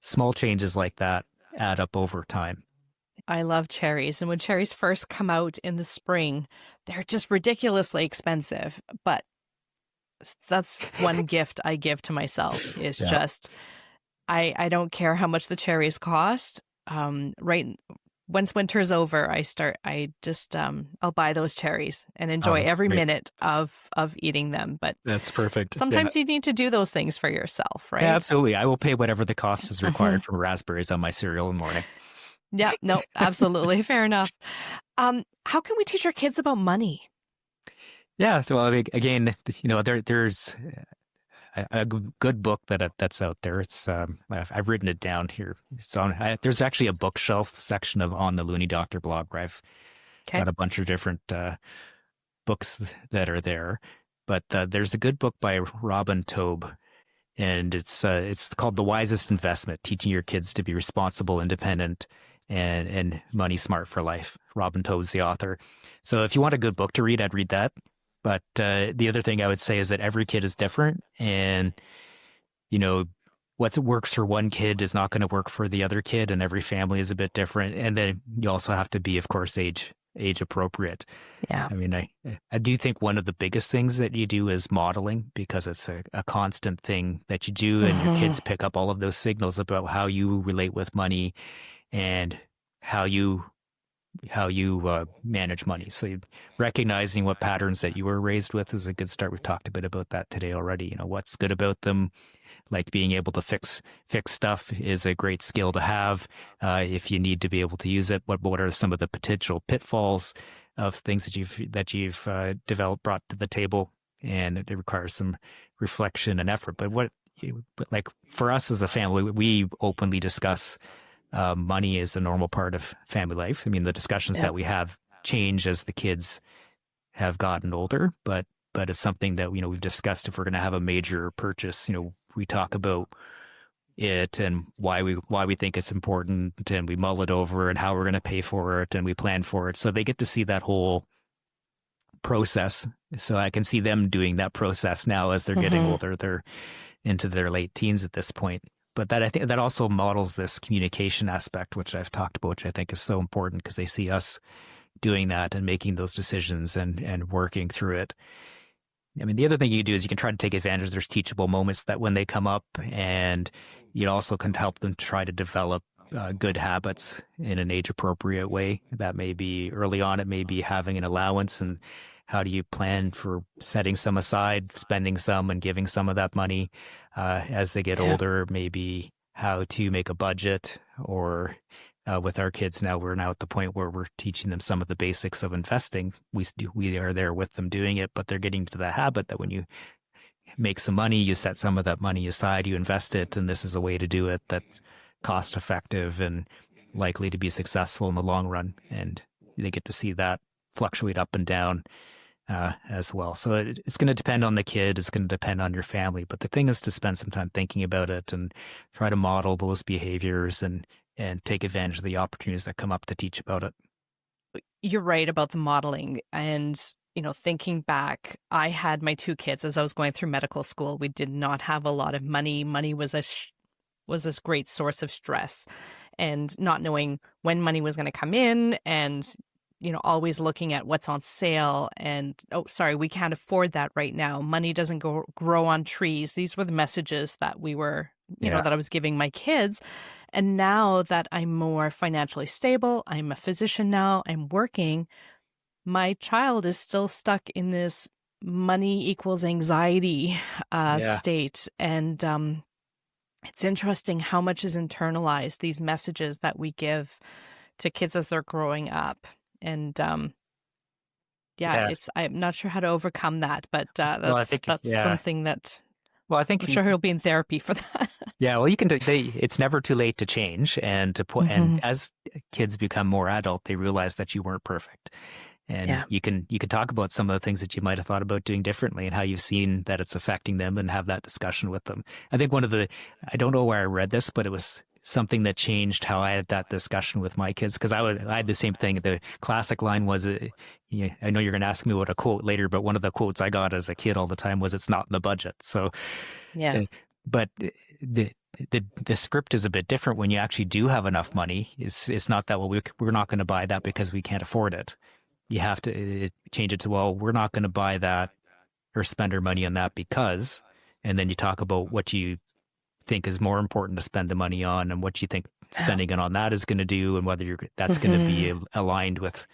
small changes like that add up over time. I love cherries. And when cherries first come out in the spring, they're just ridiculously expensive. But that's one gift I give to myself is just, I don't care how much the cherries cost. Right once winter's over, I'll buy those cherries and Oh, enjoy that's every great. minute of eating them. But That's perfect. Yeah. sometimes you need to do those things for yourself, Yeah, right? absolutely. I will pay whatever the cost is Hmm. required for raspberries on my cereal in the morning. Yeah, no, absolutely. Fair enough. How can we teach our kids about money? Yeah. So again, there's a good book that's out there. It's I've written it down here. There's actually a bookshelf section on the Loonie Doctor blog where I've Okay. got a bunch of different books that are there. But there's a good book by Robin Taube, and it's called The Wisest Investment: Teaching Your Kids to Be Responsible, Independent, and Money Smart for Life. Robin Taube's the author. So if you want a good book to read, I'd read that. But the other thing I would say is that every kid is different, and you know what works for one kid is not going to work for the other kid, and every family is a bit different. And then you also have to be, of course, age appropriate. Yeah. I mean, I do think one of the biggest things that you do is modeling, because it's a constant thing that you do, and your Hmm. kids pick up all of those signals about how you relate with money and how you manage money. So recognizing what patterns that you were raised with is a good start. We've talked a bit about that today already. What's good about them, like being able to fix stuff is a great skill to have. If you need to be able to use it, what are some of the potential pitfalls of things that you've developed, brought to the table, and it requires some reflection and effort. But like for us as a family, we openly discuss money is a normal part of family life. I mean, the discussions Yeah. that we have change as the kids have gotten older, but it's something that we've discussed. If we're going to have a major purchase, we talk about it and why we think it's important, and we mull it over and how we're going to pay for it, and we plan for it. So they get to see that whole process. So I can see them doing that process now as they're getting Hmm. older. They're into their late teens at this point. But I think that also models this communication aspect, which I've talked about, which I think is so important, because they see us doing that and making those decisions and working through it. I mean, the other thing you do is you can try to take advantage. There's teachable moments that when they come up, and you also can help them try to develop good habits in an age appropriate way. That may be early on. It may be having an allowance, and how do you plan for setting some aside, spending some, and giving some of that money as they get Yeah. older. Maybe how to make a budget, or with our kids now, we're now at the point where we're teaching them some of the basics of investing. We are there with them doing it, but they're getting to the habit that when you make some money, you set some of that money aside, you invest it, and this is a way to do it that's cost effective and likely to be successful in the long run. And they get to see that fluctuate up and down as well. So it's going to depend on the kid. It's going to depend on your family. But the thing is to spend some time thinking about it and try to model those behaviors and take advantage of the opportunities that come up to teach about it. You're right about the modeling. And, thinking back, I had my two kids as I was going through medical school. We did not have a lot of money. Money was was this great source of stress, and not knowing when money was going to come in, and always looking at what's on sale, and oh, sorry, we can't afford that right now. Money doesn't grow on trees. These were the messages that we were, Yeah. that I was giving my kids. And now that I'm more financially stable, I'm a physician now, I'm working, my child is still stuck in this money equals anxiety Yeah. state. And it's interesting how much is internalized, these messages that we give to kids as they're growing up. And yeah, Yeah. I'm not sure how to overcome that, but Well, I that's think, yeah. something that Well, I I'm think, sure he'll be in therapy for that. yeah, well, you can do, it's never too late to change, and to put, and Hmm. as kids become more adult, they realize that you weren't perfect. And Yeah. you can talk about some of the things that you might have thought about doing differently and how you've seen that it's affecting them, and have that discussion with them. I think I don't know where I read this, but it was something that changed how I had that discussion with my kids, because I had the same thing. The classic line was, I know you're going to ask me what a quote later, but one of the quotes I got as a kid all the time was, "It's not in the budget." So, Yeah. uh, but the the script is a bit different when you actually do have enough money. It's not that, well, we're not going to buy that because we can't afford it. You have to change it to, well, we're not going to buy that or spend our money on that because, and then you talk about what you think is more important to spend the money on, and what you think spending it on that is going to do, and whether that's going to be aligned with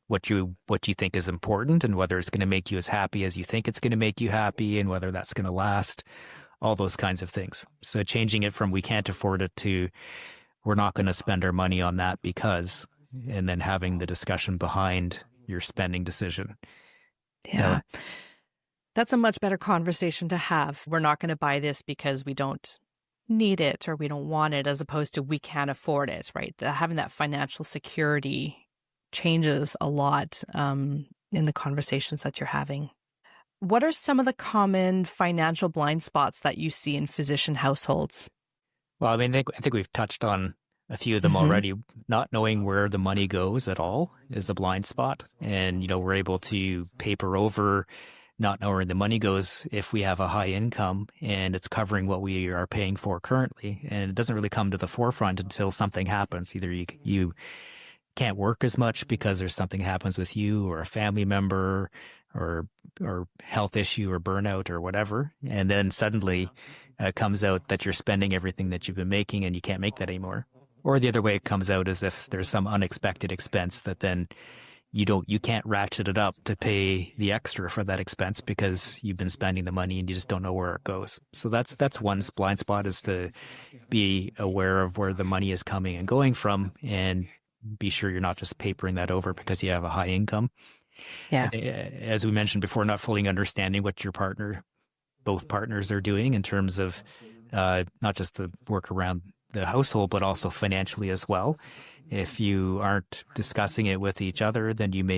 what you think is important, and whether it's going to make you as happy as you think it's going to make you happy, and whether that's going to last, all those kinds of things. So changing it from we can't afford it to we're not going to spend our money on that because, and then having the discussion behind your spending decision. Yeah. That's a much better conversation to have. We're not going to buy this because we don't need it or we don't want it, as opposed to we can't afford it, right? Having that financial security changes a lot in the conversations that you're having. What are some of the common financial blind spots that you see in physician households? Well, I mean, I think we've touched on a few of them already. Not knowing where the money goes at all is a blind spot. And, we're able to paper over not knowing where the money goes if we have a high income and it's covering what we are paying for currently. And it doesn't really come to the forefront until something happens. Either you can't work as much because there's something happens with you or a family member or health issue or burnout or whatever. And then suddenly it comes out that you're spending everything that you've been making and you can't make that anymore. Or the other way it comes out is if there's some unexpected expense that then you can't ratchet it up to pay the extra for that expense because you've been spending the money and you just don't know where it goes. So that's one blind spot, is to be aware of where the money is coming and going from, and be sure you're not just papering that over because you have a high income. Yeah. As we mentioned before, not fully understanding what both partners are doing in terms of not just the work around the household, but also financially as well. If you aren't discussing it with each other, then your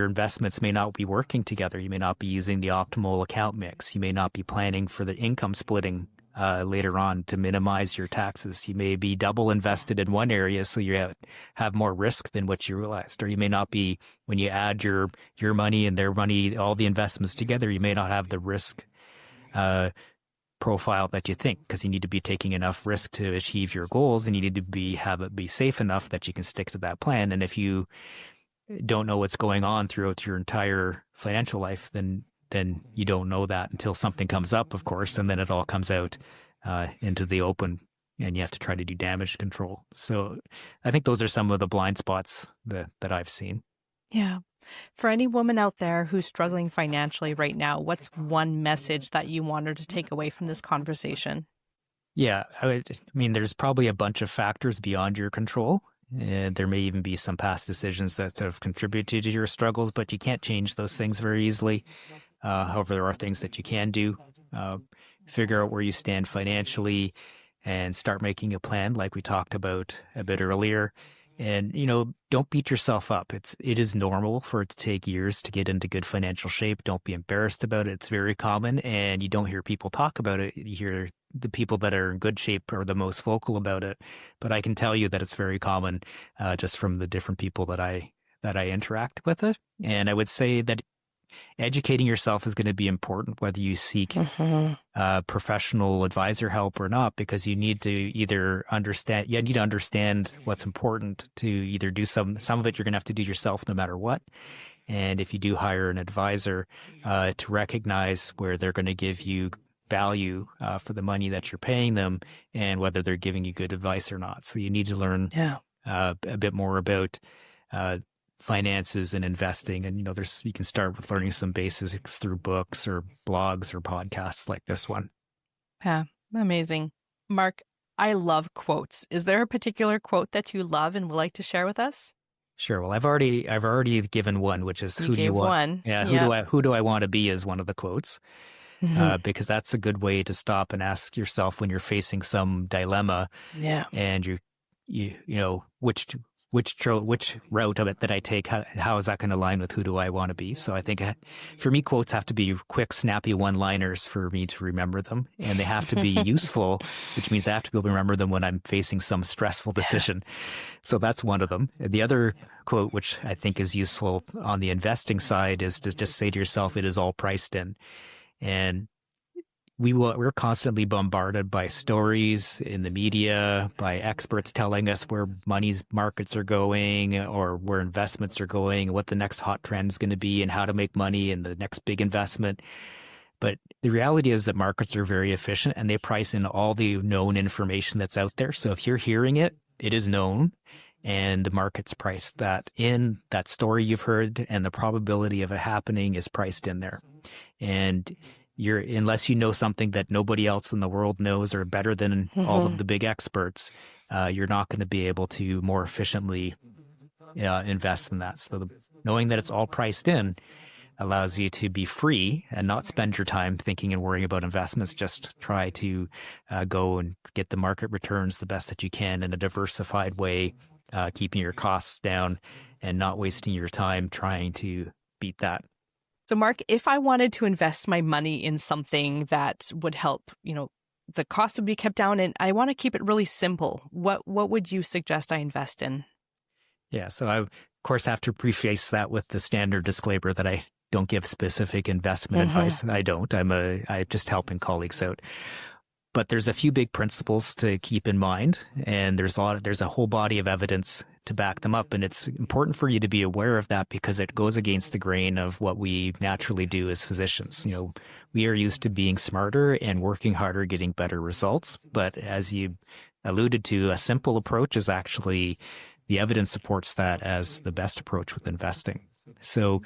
investments may not be working together. You may not be using the optimal account mix. You may not be planning for the income splitting later on to minimize your taxes. You may be double invested in one area, so you have more risk than what you realized. Or you may not be, when you add your money and their money, all the investments together, you may not have the risk profile that you think, because you need to be taking enough risk to achieve your goals, and you need to have it be safe enough that you can stick to that plan. And if you don't know what's going on throughout your entire financial life, then you don't know that until something comes up, of course, and then it all comes out into the open, and you have to try to do damage control. So I think those are some of the blind spots that I've seen. Yeah. For any woman out there who's struggling financially right now, what's one message that you want her to take away from this conversation? Yeah, I mean, there's probably a bunch of factors beyond your control. And there may even be some past decisions that have contributed to your struggles, but you can't change those things very easily. However, there are things that you can do. Figure out where you stand financially and start making a plan like we talked about a bit earlier. And, don't beat yourself up. It is normal for it to take years to get into good financial shape. Don't be embarrassed about it. It's very common, and you don't hear people talk about it. You hear the people that are in good shape are the most vocal about it. But I can tell you that it's very common just from the different people that I interact with it. And I would say that educating yourself is going to be important, whether you seek professional advisor help or not, because you need to either understand what's important to either do some of it you're going to have to do yourself no matter what. And if you do hire an advisor, to recognize where they're going to give you value for the money that you're paying them and whether they're giving you good advice or not. So you need to learn a bit more about finances and investing. And, you can start with learning some basics through books or blogs or podcasts like this one. Yeah, amazing. Mark, I love quotes. Is there a particular quote that you love and would like to share with us? Sure. Well, I've already given one, which is who do you want? Yeah. Who do I want to be is one of the quotes, because that's a good way to stop and ask yourself when you're facing some dilemma. Yeah. And which route of it that I take, how is that going to align with who do I want to be? So I think for me, quotes have to be quick, snappy one-liners for me to remember them. And they have to be useful, which means I have to be able to remember them when I'm facing some stressful decision. Yes. So that's one of them. The other quote, which I think is useful on the investing side, is to just say to yourself, it is all priced in. And we're constantly bombarded by stories in the media, by experts telling us where money's markets are going or where investments are going, what the next hot trend is going to be and how to make money and the next big investment. But the reality is that markets are very efficient and they price in all the known information that's out there. So if you're hearing it, it is known, and the market's priced that in. That story you've heard and the probability of it happening is priced in there. And unless you know something that nobody else in the world knows or better than all of the big experts, you're not going to be able to more efficiently invest in that. So knowing that it's all priced in allows you to be free and not spend your time thinking and worrying about investments. Just try to go and get the market returns the best that you can in a diversified way, keeping your costs down and not wasting your time trying to beat that. So, Mark, if I wanted to invest my money in something that would help, the cost would be kept down and I want to keep it really simple, what would you suggest I invest in? Yeah, so I, of course, have to preface that with the standard disclaimer that I don't give specific investment advice. I don't. I'm just helping colleagues out. But there's a few big principles to keep in mind, and there's a whole body of evidence to back them up. And it's important for you to be aware of that because it goes against the grain of what we naturally do as physicians. We are used to being smarter and working harder, getting better results. But as you alluded to, a simple approach is actually, the evidence supports that as the best approach with investing. So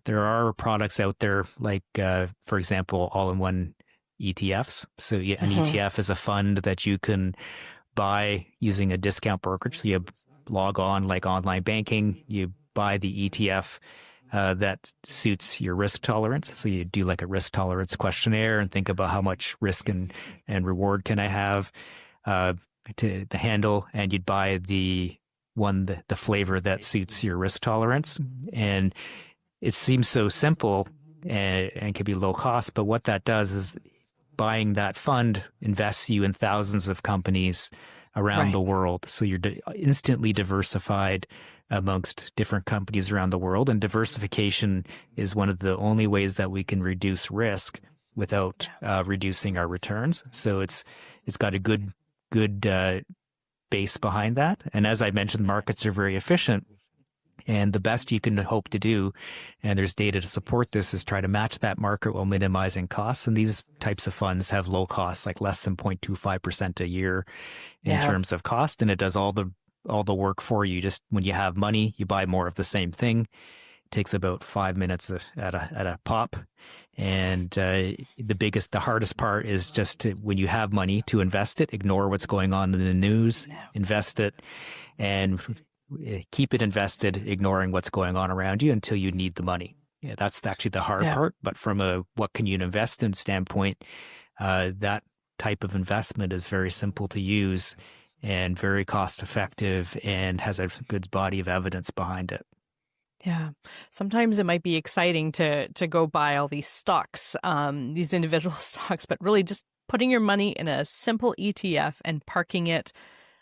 there are products out there like, for example, all-in-one ETFs. So an ETF is a fund that you can buy using a discount brokerage. So you log on like online banking, you buy the ETF that suits your risk tolerance. So you do like a risk tolerance questionnaire and think about how much risk and reward can I have to handle, and you'd buy the flavor that suits your risk tolerance. And it seems so simple and can be low cost, but what that does is buying that fund invests you in thousands of companies around the world. So you're instantly diversified amongst different companies around the world. And diversification is one of the only ways that we can reduce risk without reducing our returns. So it's got a good base behind that. And as I mentioned, markets are very efficient. And the best you can hope to do, and there's data to support this, is try to match that market while minimizing costs. And these types of funds have low costs, like less than 0.25% a year in terms of cost. And it does all the work for you. Just when you have money, you buy more of the same thing. It takes about 5 minutes at a pop. And the hardest part is just when you have money to invest it, ignore what's going on in the news, invest it, and keep it invested, ignoring what's going on around you until you need the money. Yeah, that's actually the hard part. But from a what can you invest in standpoint, that type of investment is very simple to use and very cost effective and has a good body of evidence behind it. Yeah. Sometimes it might be exciting to go buy all these stocks, these individual stocks, but really just putting your money in a simple ETF and parking it.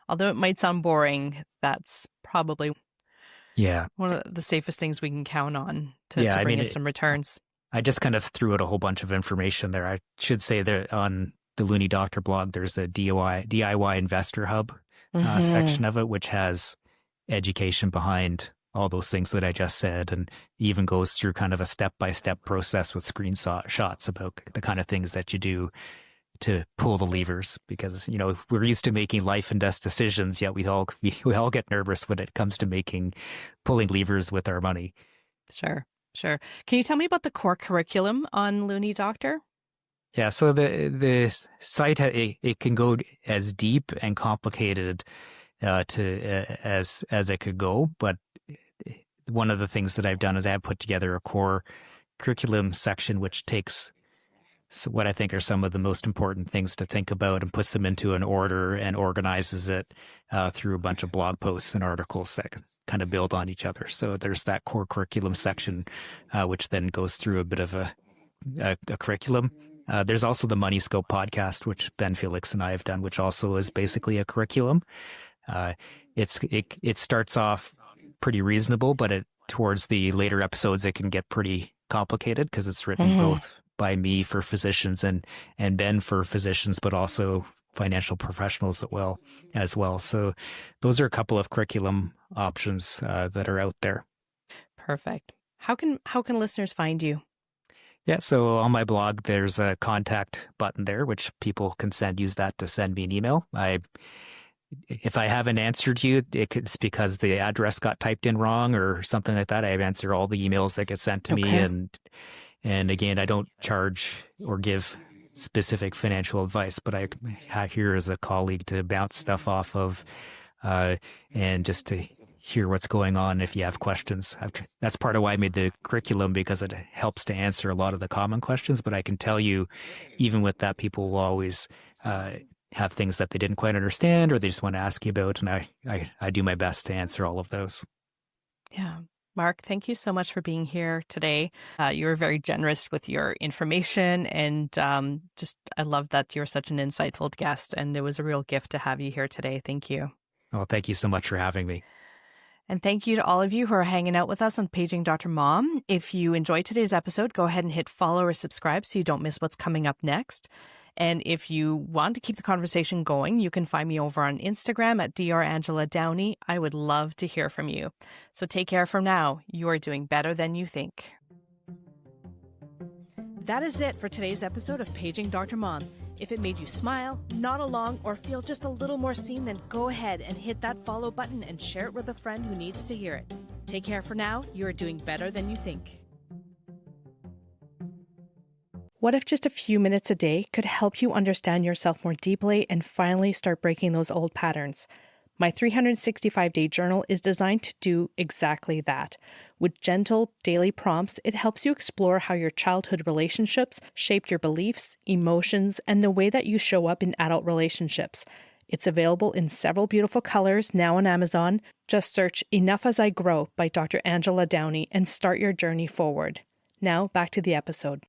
Although it might sound boring, that's probably one of the safest things we can count on to bring us some returns. I just kind of threw out a whole bunch of information there. I should say that on the Loonie Doctor blog, there's a DIY Investor Hub section of it, which has education behind all those things that I just said, and even goes through kind of a step-by-step process with screenshots about the kind of things that you do to pull the levers, because we're used to making life and death decisions, yet we all get nervous when it comes to pulling levers with our money. Sure. Can you tell me about the core curriculum on Loonie Doctor? Yeah, so the site it can go as deep and complicated as it could go, but one of the things that I've done is I have put together a core curriculum section which takes what I think are some of the most important things to think about and puts them into an order and organizes it through a bunch of blog posts and articles that kind of build on each other. So there's that core curriculum section, which then goes through a bit of a curriculum. There's also the Money Scope podcast, which Ben Felix and I have done, which also is basically a curriculum. It starts off pretty reasonable, but towards the later episodes, it can get pretty complicated because it's written both by me for physicians and Ben for physicians, but also financial professionals as well. So those are a couple of curriculum options that are out there. Perfect. How can listeners find you? Yeah, so on my blog, there's a contact button there, which people can use that to send me an email. If I haven't answered you, it's because the address got typed in wrong or something like that. I answer all the emails that get sent to me, Okay. and again, I don't charge or give specific financial advice, but I here as a colleague to bounce stuff off of, and just to hear what's going on if you have questions. That's part of why I made the curriculum, because it helps to answer a lot of the common questions. But I can tell you, even with that, people will always have things that they didn't quite understand or they just want to ask you about. And I do my best to answer all of those. Yeah. Mark, thank you so much for being here today. You were very generous with your information, and I love that you're such an insightful guest, and it was a real gift to have you here today. Thank you. Well, thank you so much for having me. And thank you to all of you who are hanging out with us on Paging Dr. Mom. If you enjoyed today's episode, go ahead and hit follow or subscribe so you don't miss what's coming up next. And if you want to keep the conversation going, you can find me over on Instagram at drangeladowney. I would love to hear from you. So take care for now. You are doing better than you think. That is it for today's episode of Paging Dr. Mom. If it made you smile, nod along, or feel just a little more seen, then go ahead and hit that follow button and share it with a friend who needs to hear it. Take care for now. You are doing better than you think. What if just a few minutes a day could help you understand yourself more deeply and finally start breaking those old patterns? My 365-day journal is designed to do exactly that. With gentle daily prompts, it helps you explore how your childhood relationships shaped your beliefs, emotions, and the way that you show up in adult relationships. It's available in several beautiful colors now on Amazon. Just search Enough as I Grow by Dr. Angela Downey and start your journey forward. Now, back to the episode.